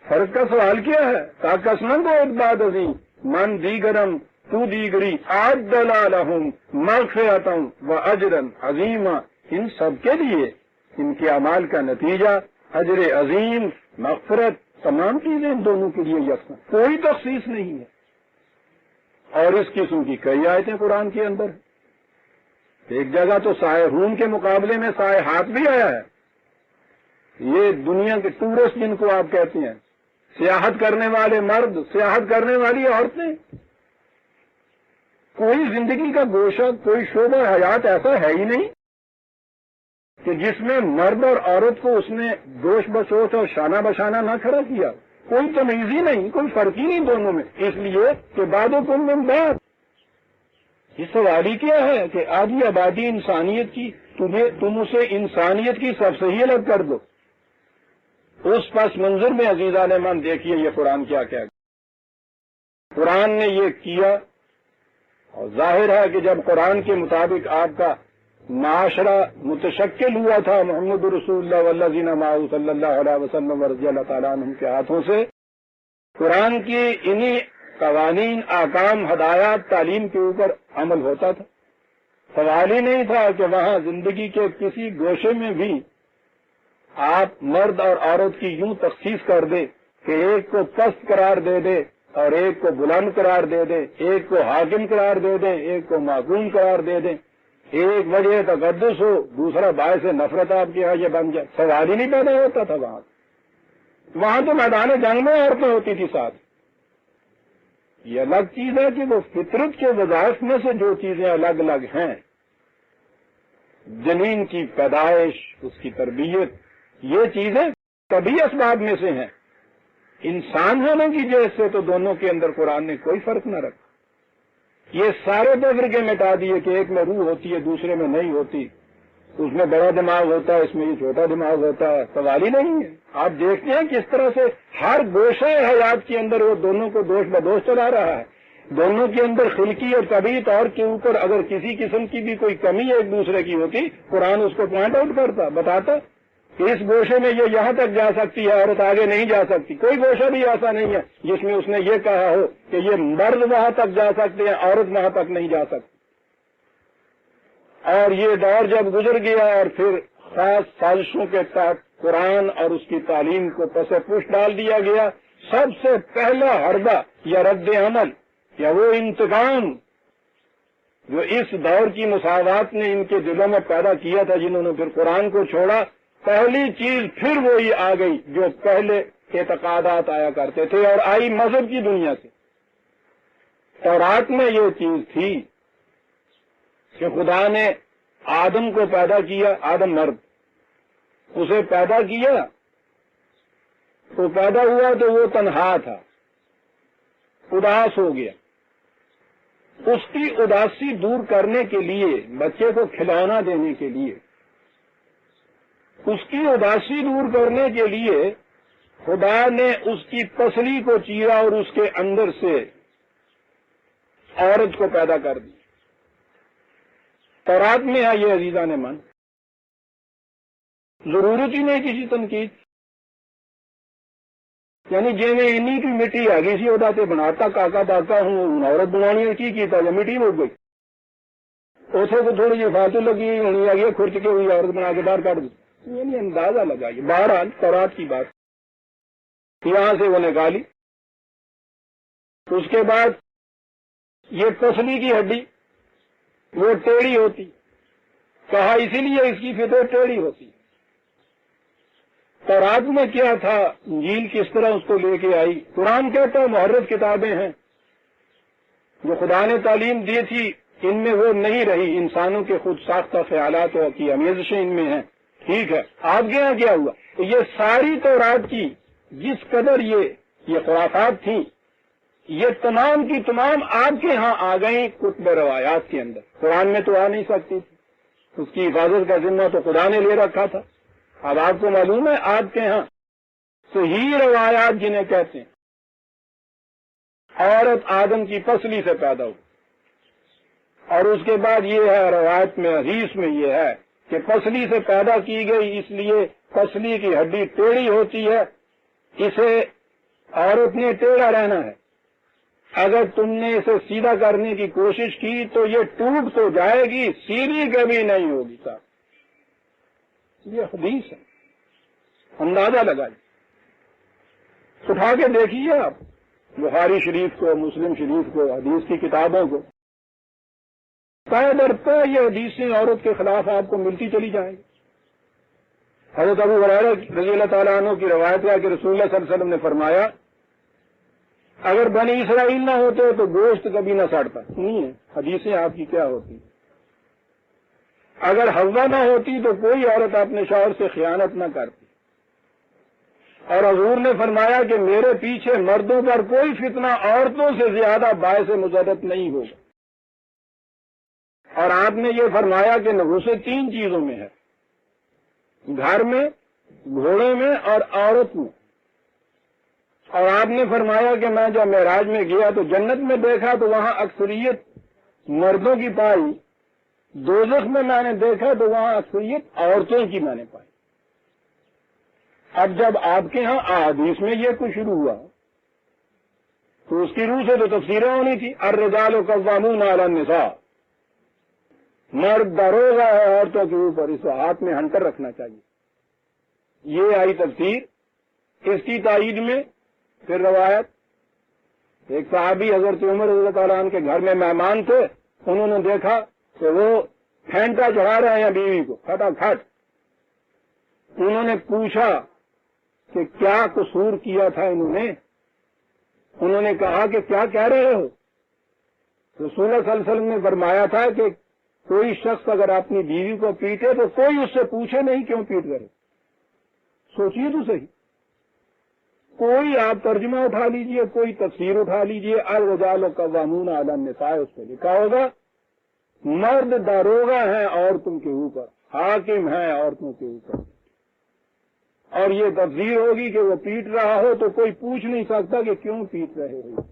فرق کا سوال کیا ہے؟ کاکسمن کو ایک بات عظیم من دیگرم تو دیگری عدل لہم مغفرۃ و اجرا عظیما، ان سب کے لیے ان کے اعمال کا نتیجہ اجر عظیم، مغفرت، تمام چیزیں ان دونوں کے لیے یکساں، کوئی تخصیص نہیں ہے۔ اور اس قسم کی کئی آیتیں قرآن کے اندر ہیں۔ ایک جگہ تو سائے ہون کے مقابلے میں سائے ہاتھ بھی آیا ہے۔ یہ دنیا کے ٹورسٹ جن کو آپ کہتے ہیں، سیاحت کرنے والے مرد، سیاحت کرنے والی عورتیں، کوئی زندگی کا گوشہ، کوئی شعبہ حیات ایسا ہے ہی نہیں کہ جس میں مرد اور عورت کو اس نے دوش بچوش اور شانہ بشانہ نہ کھڑا کیا۔ کوئی تمیز ہی نہیں، کوئی فرق ہی نہیں دونوں میں، اس لیے کہ بعد کم من بعد۔ یہ سوال ہی کیا ہے کہ آدھی آبادی انسانیت کی، تم اسے انسانیت کی سب سے ہی الگ کر دو۔ اس پس منظر میں عزیزان من دیکھیے یہ قرآن کیا کہہ گیا۔ قرآن نے یہ کیا، اور ظاہر ہے کہ جب قرآن کے مطابق آپ کا معاشرہ متشکل ہوا تھا محمد رسول اللہ والذین معہ صلی اللہ علیہ وسلم ورضی اللہ تعالیٰ عنہم کے ہاتھوں سے، قرآن کی انہی قوانین، احکام، ہدایات، تعلیم کے اوپر عمل ہوتا تھا۔ سوال ہی نہیں تھا کہ وہاں زندگی کے کسی گوشے میں بھی آپ مرد اور عورت کی یوں تخصیص کر دے کہ ایک کو پست قرار دے دے اور ایک کو بلند قرار دے دے، ایک کو حاکم قرار دے دیں، ایک کو محکوم قرار دے دیں، ایک وجہ تقدس ہو، دوسرا باعث نفرت آپ کے یہاں یہ بن جائے۔ سوال ہی نہیں پیدا ہوتا تھا وہاں تو میدان جنگ میں عورتیں ہوتی تھی ساتھ۔ یہ الگ چیز ہے کہ وہ فطرت کے وظائف میں سے جو چیزیں الگ الگ ہیں، جنین کی پیدائش، اس کی تربیت، یہ چیزیں کبھی اسباب میں سے ہیں۔ انسان ہونے کی جہت سے تو دونوں کے اندر قرآن نے کوئی فرق نہ رکھا۔ یہ سارے تفرقے مٹا دیے کہ ایک میں روح ہوتی ہے، دوسرے میں نہیں ہوتی، اس میں بڑا دماغ ہوتا ہے، اس میں یہ چھوٹا دماغ ہوتا ہے، سوال ہی نہیں ہے۔ آپ دیکھتے ہیں کس طرح سے ہر گوشہ حیات کے اندر وہ دونوں کو دوش بدوش چلا رہا ہے۔ دونوں کے اندر خلقی اور طبعی طور کے اوپر اگر کسی قسم کی بھی کوئی کمی ایک دوسرے کی ہوتی، قرآن اس کو پوائنٹ آؤٹ کرتا، بتاتا کہ اس گوشے میں یہ یہاں تک جا سکتی ہے، عورت آگے نہیں جا سکتی۔ کوئی گوشہ بھی ایسا نہیں ہے جس میں اس نے یہ کہا ہو کہ یہ مرد وہاں تک جا سکتے ہیں، عورت وہاں تک نہیں جا سکتی۔ اور یہ دور جب گزر گیا اور پھر خاص سازشوں کے تحت قرآن اور اس کی تعلیم کو پس پش ڈال دیا گیا، سب سے پہلا حربہ یا رد عمل یا وہ انتقام جو اس دور کی مساوات نے ان کے دلوں میں پیدا کیا تھا، جنہوں نے پھر قرآن کو چھوڑا، پہلی چیز پھر وہی آ گئی جو پہلے اعتقادات آیا کرتے تھے اور آئی مذہب کی دنیا سے۔ تورات میں یہ چیز تھی کہ خدا نے آدم کو پیدا کیا، آدم مرد، اسے پیدا کیا تو پیدا ہوا تو وہ تنہا تھا، اداس ہو گیا۔ اس کی اداسی دور کرنے کے لیے، بچے کو کھلونا دینے کے لیے، اس کی اداسی دور کرنے کے لیے خدا نے اس کی پسلی کو چیرا اور اس کے اندر سے عورت کو پیدا کر دی۔ تورات میں ہے یہ عزیزان من، ضرورت ہی نہیں کسی تنقید، یعنی جی میں انہی کی مٹی آ گئی سی وہ تے بناتا کاکا باکا ہوں عورت بنانی کی کیتا یا مٹی مک گئی، اسے کو تھوڑی جی فالتو لگی ہونی آ گئی، کھرچ کے ہوئی عورت بنا کے باہر کاٹ دی، یعنی اندازہ لگائیے۔ بہرحال تورات کی بات، یہاں سے وہ نکالی۔ اس کے بعد یہ پسلی کی ہڈی وہ ٹیڑھی ہوتی، کہا اسی لیے اس کی فطرت ٹیڑھی ہوتی۔ تورات میں کیا تھا، انجیل کس طرح اس کو لے کے آئی۔ قرآن کہتا ہے محرف کتابیں ہیں، جو خدا نے تعلیم دی تھی ان میں وہ نہیں رہی، انسانوں کے خود ساختہ خیالات کی آمیزشیں ان میں ہیں۔ ٹھیک ہے، آپ کے یہاں کیا ہوا؟ یہ ساری تورات کی جس قدر یہ خرافات تھیں، یہ تمام کی تمام آپ کے ہاں آ گئیں کتب روایات کے اندر۔ قرآن میں تو آ نہیں سکتی تھی، اس کی حفاظت کا ذمہ تو خدا نے لے رکھا تھا۔ اب آپ کو معلوم ہے آپ کے ہاں صحیح روایات جنہیں کہتے ہیں، عورت آدم کی پسلی سے پیدا ہوئی، اور اس کے بعد یہ ہے روایت میں، حدیث میں یہ ہے کہ پسلی سے پیدا کی گئی، اس لیے پسلی کی ہڈی ٹیڑھی ہوتی ہے، اسے عورت نے ٹیڑھا رہنا ہے، اگر تم نے اسے سیدھا کرنے کی کوشش کی تو یہ ٹوٹ تو جائے گی، سیدھی کبھی نہیں ہوگی صاحب۔ یہ حدیث ہے، اندازہ لگائیے، اٹھا کے دیکھیے آپ بخاری شریف کو، مسلم شریف کو، حدیث کی کتابوں کو، پے در پے یہ حدیثیں عورت کے خلاف آپ کو ملتی چلی جائیں گی۔ حضرت ابو ہریرہ رضی اللہ تعالیٰ عنہ کی روایت ہے کہ رسول اللہ صلی اللہ علیہ وسلم نے فرمایا اگر بنی اسرائیل نہ ہوتے تو گوشت کبھی نہ سڑتا۔ نہیں ہے، حدیثیں آپ کی کیا ہوتی؟ اگر حوا نہ ہوتی تو کوئی عورت اپنے شوہر سے خیانت نہ کرتی، اور حضور نے فرمایا کہ میرے پیچھے مردوں پر کوئی فتنہ عورتوں سے زیادہ باعث مضرت نہیں ہوگا، اور آپ نے یہ فرمایا کہ نحوست 3 چیزوں میں ہے، گھر میں، گھوڑے میں اور عورت میں۔ اور آپ نے فرمایا کہ میں جب معراج میں گیا تو جنت میں دیکھا تو وہاں اکثریت مردوں کی پائی، دوزخ میں نے دیکھا تو وہاں اکثریت عورتوں کی میں نے پائی۔ اب جب آپ کے ہاں احادیث میں یہ کچھ شروع ہوا تو اس کی روح سے تو تفسیریں ہونی تھی، الرجال قوامون علی النساء، مرد داروغہ ہے عورتوں کے اوپر، اس کو ہاتھ میں ہنٹر رکھنا چاہیے۔ یہ آئی تفسیر، اس کی تائید میں پھر روایت، ایک صحابی حضرت عمر رضی اللہ تعالیٰ عنہ کے گھر میں مہمان تھے، انہوں نے دیکھا کہ وہ پھینٹا چڑھا رہے ہیں بیوی کو کھٹا کھٹ۔ انہوں نے پوچھا کہ کیا قصور کیا تھا انہوں نے کہا کہ کیا کہہ رہے ہو؟ رسول اللہ صلی اللہ علیہ وسلم نے فرمایا تھا کہ کوئی شخص اگر اپنی بیوی کو پیٹے تو کوئی اس سے پوچھے نہیں کیوں پیٹ رہے۔ سوچیے تو صحیح، کوئی آپ ترجمہ اٹھا لیجئے، کوئی تفسیر اٹھا لیجئے، الرجال قوامون علی النساء، اس پہ لکھا ہوگا مرد داروغہ ہیں عورتوں کے اوپر، حاکم ہیں عورتوں کے اوپر، اور یہ تفسیر ہوگی کہ وہ پیٹ رہا ہو تو کوئی پوچھ نہیں سکتا کہ کیوں پیٹ رہے ہو۔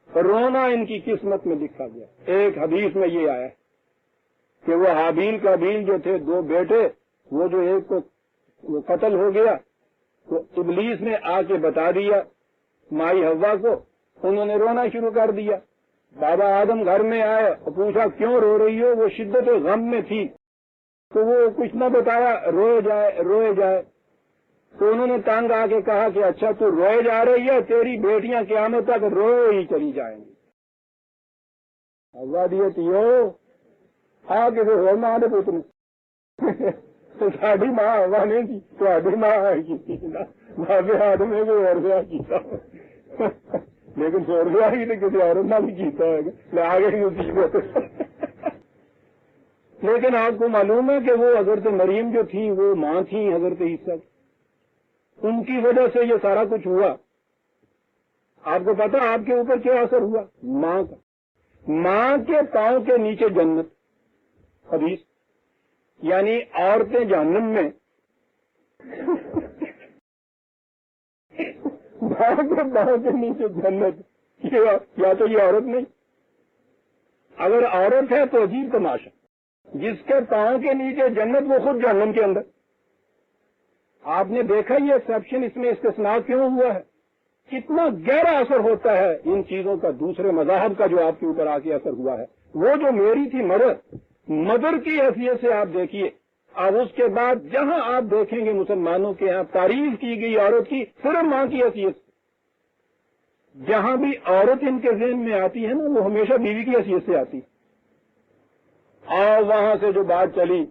رونا ان کی قسمت میں لکھا گیا۔ ایک حدیث میں یہ آیا کہ وہ حابیل قابیل جو تھے 2 بیٹے، وہ جو ایک کو وہ قتل ہو گیا تو ابلیس نے آ کے بتا دیا مائی حوا کو، انہوں نے رونا شروع کر دیا۔ بابا آدم گھر میں آئے اور پوچھا کیوں رو رہی ہو؟ وہ شدت غم میں تھی تو وہ کچھ نہ بتایا، روئے جائے تو انہوں نے تنگ آ کے کہا کہ اچھا تو روئے جا رہی ہے، تیری بیٹیاں قیامت تک روئے ہی چلی جائیں گی۔ حوا دیے تیو آ کے ہو ماں دے پوتنے ساڈی ماں حوا نہیں تھی، تہاڈی ماں آئی کی بابے آدم نے کوئی اور بیاہ کیتا لیکن 100 روپیہ ہی تو کسی عورت نہ بھی کیتا ہوگا، لے آ گئی مصیبت۔ لیکن آپ کو معلوم ہے کہ وہ حضرت مریم جو تھی وہ ماں تھی حضرت عیسیٰ، ان کی وجہ سے یہ سارا کچھ ہوا۔ آپ کو پتا آپ کے اوپر کیا اثر ہوا؟ ماں کا، ماں کے پاؤں کے نیچے جنت، حدیث، یعنی عورتیں جہنم میں ماں کے پاؤں کے نیچے جنت، یا تو یہ عورت نہیں، اگر عورت ہے تو عجیب تماشا، جس کے پاؤں کے نیچے جنت وہ خود جہنم کے اندر۔ آپ نے دیکھا یہ ایکسیپشن، اس میں استثناء کیوں ہوا ہے؟ کتنا گہرا اثر ہوتا ہے ان چیزوں کا، دوسرے مذاہب کا جو آپ کے اوپر آ کے اثر ہوا ہے۔ وہ جو میری تھی مدر کی حیثیت سے آپ دیکھیے، اب اس کے بعد جہاں آپ دیکھیں گے مسلمانوں کے یہاں تعریف کی گئی عورت کی صرف ماں کی حیثیت سے، جہاں بھی عورت ان کے ذہن میں آتی ہے نا وہ ہمیشہ بیوی کی حیثیت سے آتی۔ اور وہاں سے جو بات چلی،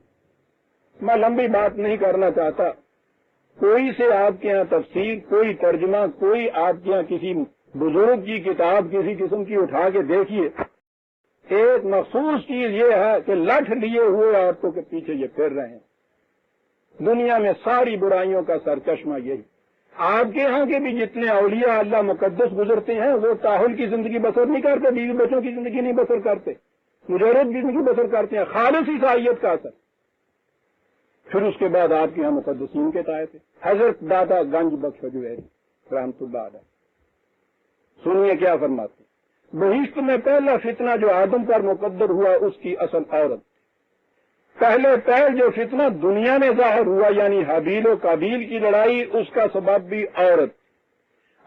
میں لمبی بات نہیں کرنا چاہتا، کوئی سے آپ کے یہاں تفسیر، کوئی ترجمہ، کوئی آپ کے یہاں کسی بزرگ کی کتاب کسی قسم کی اٹھا کے دیکھیے، ایک مخصوص چیز یہ ہے کہ لٹھ لیے ہوئے عورتوں کے پیچھے یہ پھر رہے ہیں۔ دنیا میں ساری برائیوں کا سرچشمہ یہی۔ آپ کے ہاں کے بھی جتنے اولیاء اللہ مقدس گزرتے ہیں وہ تاحل کی زندگی بسر نہیں کرتے، بیوی بچوں کی زندگی نہیں بسر کرتے، مجرد زندگی بسر کرتے ہیں، خالص عیسائیت کا اثر۔ پھر اس کے بعد آپ کے یہاں مقدسین کے تائے تھے، حضرت دادا گنج بخش جوہری رحمۃ اللہ علیہ، سنیے کیا فرماتے۔ بہشت میں پہلا فتنہ جو آدم پر مقدر ہوا اس کی اصل عورت، پہلے جو فتنہ دنیا میں ظاہر ہوا یعنی حابیل و قابیل کی لڑائی، اس کا سبب بھی عورت،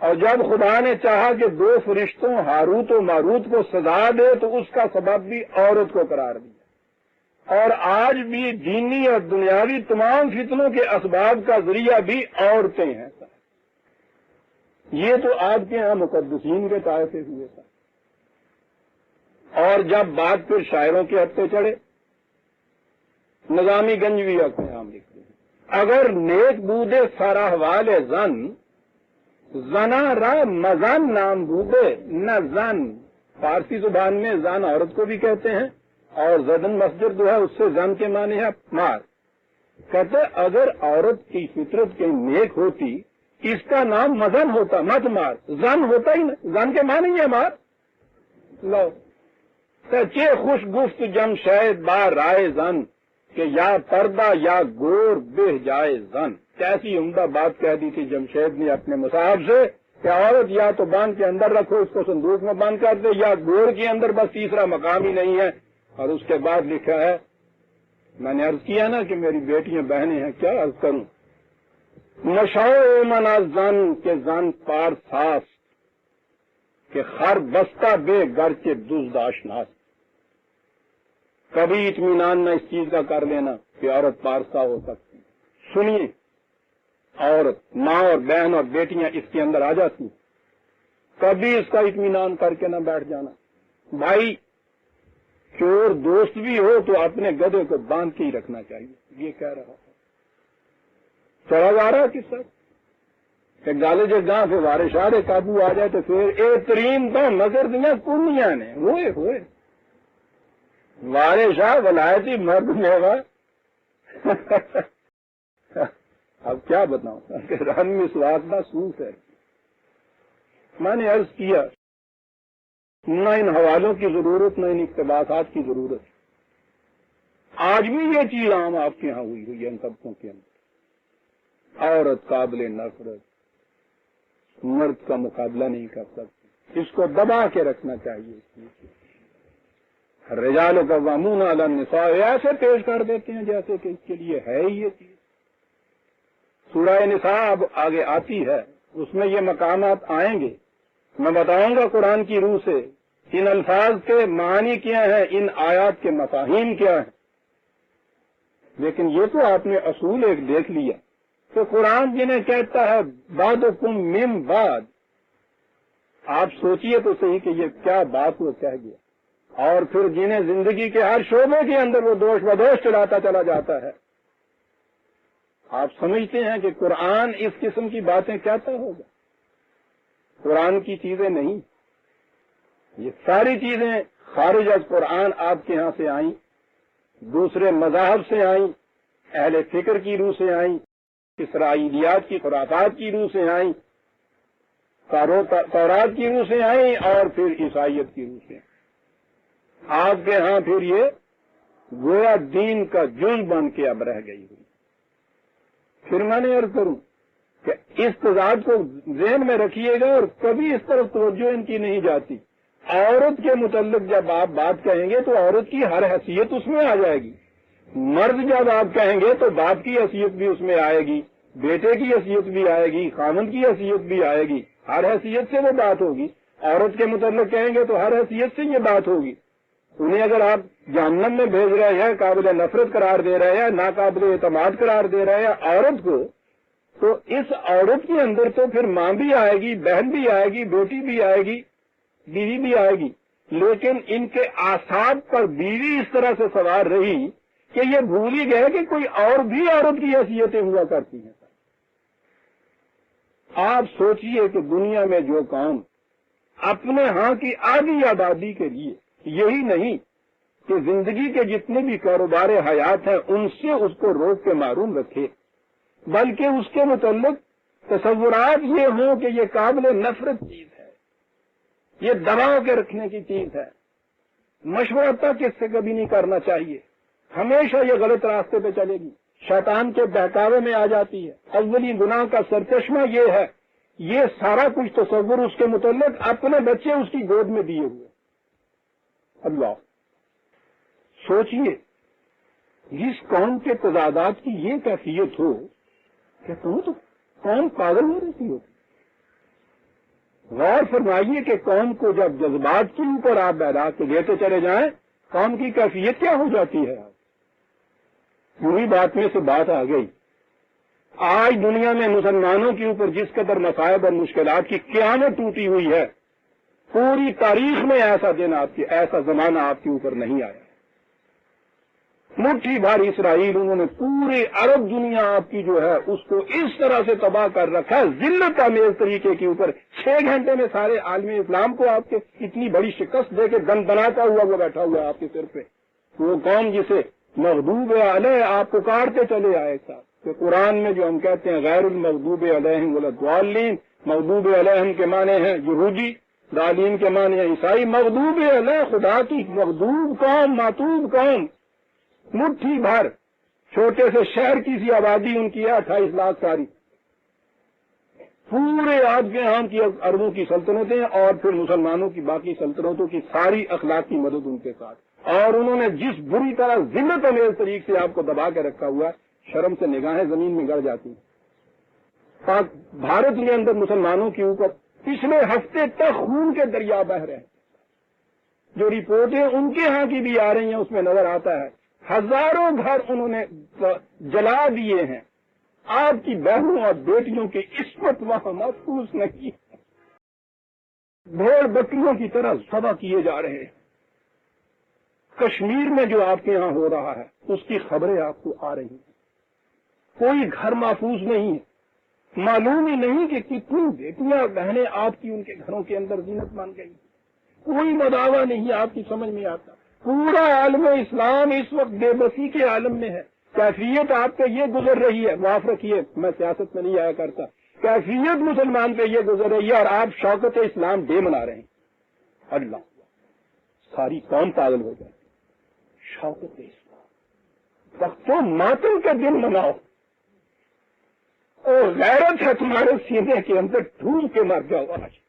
اور جب خدا نے چاہا کہ دو فرشتوں ہاروت و ماروت کو سزا دے تو اس کا سبب بھی عورت کو قرار دیا، اور آج بھی دینی اور دنیاوی تمام فتنوں کے اسباب کا ذریعہ بھی عورتیں ہیں۔ یہ تو آپ کے ہاں مقدسین کے طائفے ہوئے تھا۔ اور جب بات پھر شاعروں کے ہتھے چڑھے، نظامی گنجوی اپنے نام لکھتے ہیں، اگر نیک بودے سارا حوال زن، زنا را مزن نام بودے نہ زن۔ فارسی زبان میں زن عورت کو بھی کہتے ہیں، اور زدن مسجد جو ہے اس سے زن کے معنی ہے مار۔ کہتے اگر عورت کی فطرت کے نیک ہوتی اس کا نام مزن ہوتا، مت مار، زن ہوتا ہی نا، زن کے معنی ہے مار۔ لو سچے خوش گفت جمشید با رائے زن، کہ یا پردہ یا گور بہ جائے زن۔ کیسی عمدہ بات کہہ دی تھی جمشید نے اپنے مصاحب سے کہ عورت یا تو باندھ کے اندر رکھو، اس کو صندوق میں بند کر دے، یا گور کے اندر، بس تیسرا مقام ہی نہیں ہے۔ اور اس کے بعد لکھا ہے، میں نے عرض کیا نا کہ میری بیٹیاں بہنیں ہیں، کیا عرض کروں، نشو منا زن کے زن پار ساس، کہ خر بستہ بے گر کے دزداشناس۔ کبھی اطمینان نہ اس چیز کا کر لینا کہ عورت پارسا ہو سکتی۔ سنیے، عورت ماں اور بہن اور بیٹیاں اس کے اندر آ جاتی، کبھی اس کا اطمینان کر کے نہ بیٹھ جانا۔ بھائی چور دوست بھی ہو تو اپنے گدھے کو باندھ کے ہی رکھنا چاہیے، یہ کہہ رہا ہے۔ چلا جا رہا کس طرح کہ گالے جو گاں سے وارے شارے قابو آ جائے تو پھر اے ترین تو نظر دیا کنیاں نے ہوئے ہوئے وارے شاہ ولایتی مرد میوا۔ اب کیا بتاؤں کہ رن میں سواد محسوس ہے۔ میں نے عرض کیا نہ ان حوالوں کی ضرورت نہ ان اقتباسات کی ضرورت۔ آج بھی یہ چیز عام آپ کے یہاں ہوئی ہے ان طبقوں کے اندر، عورت قابل نفرت، مرد کا مقابلہ نہیں کر سکتی، اس کو دبا کے رکھنا چاہیے۔ رجال قوامون علی النساء ایسے پیش کر دیتے ہیں جیسے کہ اس کے لیے ہے ہی یہ چیز۔ سورہ نساء اب آگے آتی ہے، اس میں یہ مقامات آئیں گے، میں بتاؤں گا قرآن کی روح سے ان الفاظ کے معنی کیا ہیں، ان آیات کے مفاہیم کیا ہیں۔ لیکن یہ تو آپ نے اصول ایک دیکھ لیا کہ قرآن جنہیں کہتا ہے بعدکم من بعد، آپ سوچئے تو صحیح کہ یہ کیا بات وہ کہہ گیا، اور پھر جنہیں زندگی کے ہر شعبے کے اندر وہ دوش بدوش چلاتا چلا جاتا ہے۔ آپ سمجھتے ہیں کہ قرآن اس قسم کی باتیں کہتا ہوگا؟ قرآن کی چیزیں نہیں، یہ ساری چیزیں خارج از قرآن آپ کے ہاں سے آئیں، دوسرے مذاہب سے آئیں، اہل فکر کی روح سے آئیں، اسرائیلیات کی خرافات کی روح سے آئیں، تورات کی روح سے آئیں، اور پھر عیسائیت کی روح سے آئیں۔ آپ کے ہاں پھر یہ گویا دین کا جز بن کے اب رہ گئی ہوئی۔ پھر میں نے عرض کروں کہ اس تضاد کو ذہن میں رکھیے گا، اور کبھی اس طرف توجہ ان کی نہیں جاتی۔ عورت کے متعلق جب آپ بات کہیں گے تو عورت کی ہر حیثیت اس میں آ جائے گی، مرد جب آپ کہیں گے تو باپ کی حیثیت بھی اس میں آئے گی، بیٹے کی حیثیت بھی آئے گی، خامند کی حیثیت بھی آئے گی، ہر حیثیت سے وہ بات ہوگی۔ عورت کے متعلق کہیں گے تو ہر حیثیت سے یہ بات ہوگی۔ انہیں اگر آپ جہنم میں بھیج رہے ہیں، قابل نفرت قرار دے رہے ہیں، ناقابل اعتماد قرار دے رہے ہیں عورت کو، تو اس عورت کے اندر تو پھر ماں بھی آئے گی، بہن بھی آئے گی، بیٹی بھی آئے گی، بیوی بھی آئے گی، لیکن ان کے اعصاب پر بیوی اس طرح سے سوار رہی کہ یہ بھول ہی گئے کہ کوئی اور بھی عورت کی حیثیتیں ہوا کرتی ہیں۔ آپ سوچئے کہ دنیا میں جو کام اپنے ہاں کی آدھی آبادی کے لیے، یہی نہیں کہ زندگی کے جتنے بھی کاروبار حیات ہیں ان سے اس کو روک کے معروم رکھے، بلکہ اس کے متعلق تصورات یہ ہوں کہ یہ قابل نفرت چیز ہے، یہ دبا کے رکھنے کی چیز ہے، مشورہ تک اس سے کبھی نہیں کرنا چاہیے، ہمیشہ یہ غلط راستے پہ چلے گی، شیطان کے بہکاوے میں آ جاتی ہے۔ اولی گناہ کا سرچشمہ یہ ہے، یہ سارا کچھ تصور اس کے متعلق اپنے بچے اس کی گود میں دیے ہوئے۔ اللہ سوچئے جس قوم کے تضادات کی یہ کیفیت ہو کہ تم تو قوم پاگل ہو رہی ہوتی۔ غور فرمائیے کہ قوم کو جب جذبات کے اوپر آپ بہلا کے دیتے چلے جائیں قوم کی کیفیت کیا ہو جاتی ہے. یوں ہی بات میں سے بات آ گئی. آج دنیا میں مسلمانوں کے اوپر جس قدر مصائب اور مشکلات کی قیامت ٹوٹی ہوئی ہے پوری تاریخ میں ایسا دن ایسا زمانہ آپ کے اوپر نہیں آیا. مٹھی بھر اسرائیل انہوں نے پورے عرب دنیا آپ کی جو ہے اس کو اس طرح سے تباہ کر رکھا ہے ذلت آمیز طریقے کے اوپر. 6 گھنٹے میں سارے عالم اسلام کو آپ کے اتنی بڑی شکست دے کے دن بناتا ہوا وہ بیٹھا ہوا ہے آپ کے سر پہ. وہ قوم جسے مغضوب علیہ آپ پکارتے چلے آئے صاحب کہ قرآن میں جو ہم کہتے ہیں غیر المغضوب علیہم ولا الضالین، مغضوب علیہم کے معنی ہیں یہودی، ضالین کے معنی ہیں عیسائی. مغضوب علیہ خدا کی مغضوب قوم، معتوب قوم. مٹھی بھر چھوٹے سے شہر کی سی آبادی ان کی ہے 28 لاکھ ساری. پورے آج کے ہم کی عربوں کی سلطنتیں اور پھر مسلمانوں کی باقی سلطنتوں کی ساری اخلاقی مدد ان کے ساتھ. اور انہوں نے جس بری طرح ذلت امیز طریقے سے آپ کو دبا کے رکھا ہوا ہے شرم سے نگاہیں زمین میں گڑ جاتی ہیں. بھارت کے اندر مسلمانوں کے اوپر پچھلے ہفتے تک خون کے دریا بہہ رہے ہیں. جو رپورٹیں ان کے ہاں کی بھی آ رہی ہیں اس میں نظر آتا ہے ہزاروں گھر انہوں نے جلا دیے ہیں. آپ کی بہنوں اور بیٹیوں کی عصمت وہاں محفوظ نہیں ہے. بھیڑ بکریوں کی طرح ذبح کیے جا رہے ہیں. کشمیر میں جو آپ کے ہاں ہو رہا ہے اس کی خبریں آپ کو آ رہی ہیں. کوئی گھر محفوظ نہیں ہے. معلوم ہی نہیں کہ کتنی بیٹیاں بہنیں آپ کی ان کے گھروں کے اندر زینت بن گئی. کوئی مداوع نہیں آپ کی سمجھ میں آتا. پورا عالم اسلام اس وقت بے بسی کے عالم میں ہے. کیفیت آپ پہ یہ گزر رہی ہے، معاف رکھیے میں سیاست میں نہیں آیا کرتا، کیفیت مسلمان پہ یہ گزر رہی ہے اور آپ شوکت اسلام ڈے منا رہے ہیں. اللہ ساری قوم پاگل ہو جائے. شوکت اسلام وقت تو ماتم کا دن مناؤ. اور غیرت ہے تمہارے سینے کے اندر ڈھونڈ کے مر جاؤ. آج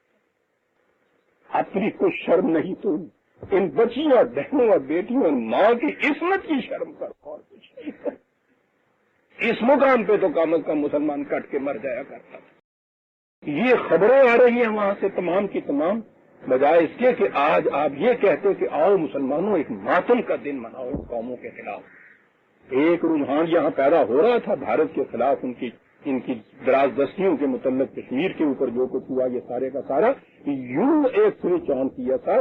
اپنی کوئی شرم نہیں. تم ان بچیوں اور بہنوں اور بیٹیوں اور ماں کی عصمت کی شرم کر اور کچھ نہیں. اس مقام پہ تو کم از کم مسلمان کٹ کے مر جایا کرتا تھا. یہ خبریں آ رہی ہیں وہاں سے تمام کی تمام، بجائے اس کے کہ آج آپ یہ کہتے کہ آؤ مسلمانوں ایک ماتم کا دن مناؤ ان قوموں کے خلاف. ایک رجحان یہاں پیدا ہو رہا تھا بھارت کے خلاف ان کی دراز دستیوں کے متعلق. کشمیر کے اوپر جو کچھ ہوا یہ سارے کا سارا یوں ایک سوئچ آن کیا تھا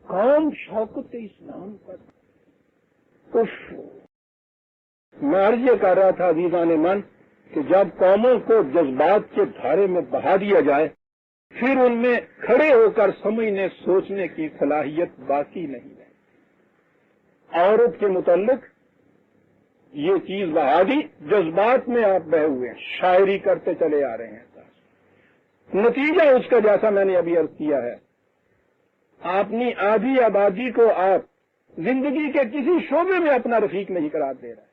قوم شوکت اسلام پر. میں عرض یہ کر رہا تھا عزیزان من کہ جب قوموں کو جذبات کے دھارے میں بہا دیا جائے پھر ان میں کھڑے ہو کر سمجھنے سوچنے کی صلاحیت باقی نہیں ہے. عورت کے متعلق یہ چیز بہا دی، جذبات میں آپ بہے ہوئے ہیں، شاعری کرتے چلے آ رہے ہیں. نتیجہ اس کا جیسا میں نے ابھی عرض کیا ہے، اپنی آدھی آبادی کو آپ زندگی کے کسی شعبے میں اپنا رفیق نہیں قرار دے رہے.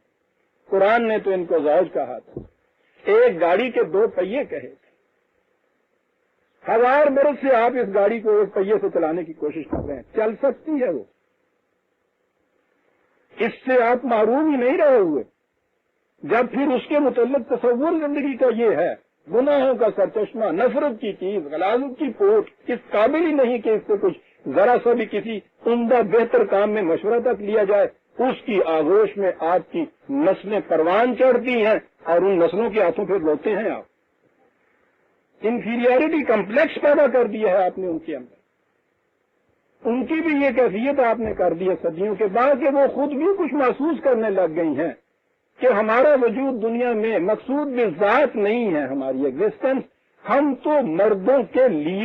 قرآن نے تو ان کو زوج کہا تھا، ایک گاڑی کے 2 پہیے کہے تھے. 1000 برس سے آپ اس گاڑی کو ایک پہیے سے چلانے کی کوشش کر رہے ہیں، چل سکتی ہے وہ. اس سے آپ محروم ہی نہیں رہے ہوئے. جب پھر اس کے متعلق تصور زندگی کا یہ ہے، گناہوں کا سرچشمہ، نفرت کی چیز، غلاظت کی پوٹ، اس قابل ہی نہیں کہ اس سے کچھ ذرا سا بھی کسی عمدہ بہتر کام میں مشورہ تک لیا جائے، اس کی آغوش میں آپ کی نسلیں پروان چڑھتی ہیں اور ان نسلوں کے ہاتھوں پھر روتے ہیں آپ. انفیریئرٹی کمپلیکس پیدا کر دیا ہے آپ نے ان کے اندر. ان کی بھی یہ کیفیت آپ نے کر دی ہے صدیوں کے بعد کہ وہ خود بھی کچھ محسوس کرنے لگ گئی ہیں کہ ہمارا وجود دنیا میں مقصود بھی ذات نہیں ہے. ہماری ایگزسٹنس ہم تو مردوں کے لیے